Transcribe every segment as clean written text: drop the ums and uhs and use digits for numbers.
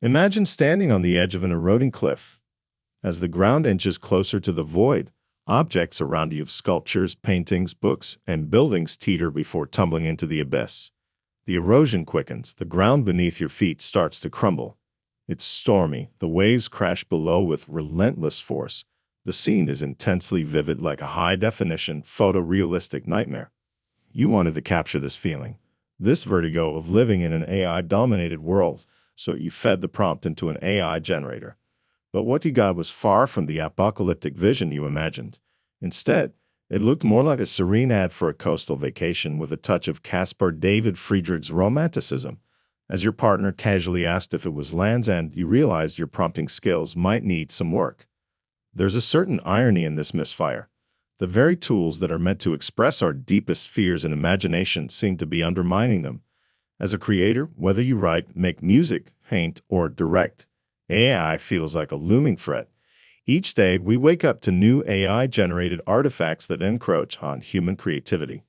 Imagine standing on the edge of an eroding cliff. As the ground inches closer to the void, objects around you, sculptures, paintings, books, and buildings teeter before tumbling into the abyss. The erosion quickens, the ground beneath your feet starts to crumble. It's stormy, the waves crash below with relentless force. The scene is intensely vivid, like a high-definition, photorealistic nightmare. You wanted to capture this feeling, this vertigo of living in an AI-dominated world, so you fed the prompt into an AI generator. But what you got was far from the apocalyptic vision you imagined. Instead, it looked more like a serene ad for a coastal vacation with a touch of Caspar David Friedrich's romanticism. As your partner casually asked if it was Land's End, you realized your prompting skills might need some work. There's a certain irony in this misfire. The very tools that are meant to express our deepest fears and imaginations seem to be undermining them. As a creator, whether you write, make music, paint, or direct, AI feels like a looming threat. Each day, we wake up to new AI-generated artifacts that encroach on human creativity.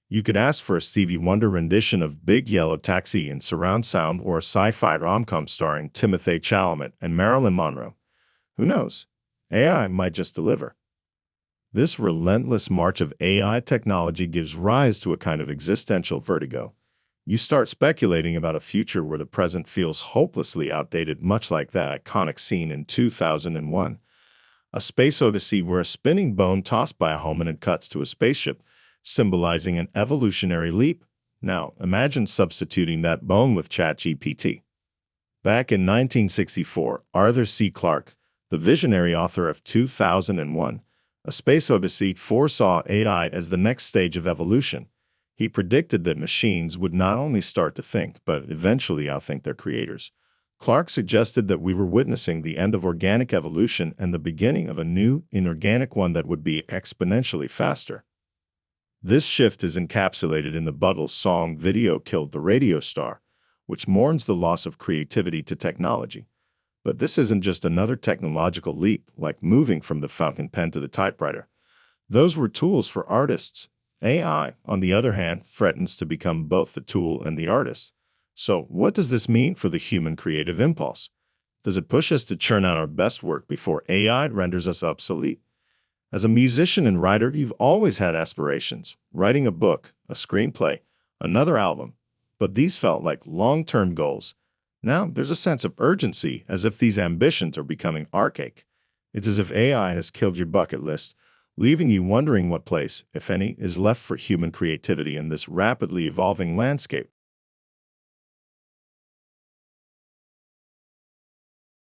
You could ask for a Stevie Wonder rendition of Big Yellow Taxi in surround sound or a sci-fi rom-com starring Timothée Chalamet and Marilyn Monroe. Who knows? AI might just deliver. This relentless march of AI technology gives rise to a kind of existential vertigo. You start speculating about a future where the present feels hopelessly outdated, much like that iconic scene in 2001. A space odyssey where a spinning bone tossed by a hominid cuts to a spaceship, symbolizing an evolutionary leap. Now, imagine substituting that bone with ChatGPT. Back in 1964, Arthur C. Clarke, the visionary author of 2001, A Space Odyssey, foresaw AI as the next stage of evolution. He predicted that machines would not only start to think, but eventually outthink their creators. Clarke suggested that we were witnessing the end of organic evolution and the beginning of a new, inorganic one that would be exponentially faster. This shift is encapsulated in the Beatles' song Video Killed the Radio Star, which mourns the loss of creativity to technology. But this isn't just another technological leap, like moving from the fountain pen to the typewriter. Those were tools for artists. AI, on the other hand, threatens to become both the tool and the artist. So, what does this mean for the human creative impulse? Does it push us to churn out our best work before AI renders us obsolete? As a musician and writer, you've always had aspirations, writing a book, a screenplay, another album. But these felt like long-term goals. Now, there's a sense of urgency, as if these ambitions are becoming archaic. It's as if AI has killed your bucket list, leaving you wondering what place, if any, is left for human creativity in this rapidly evolving landscape.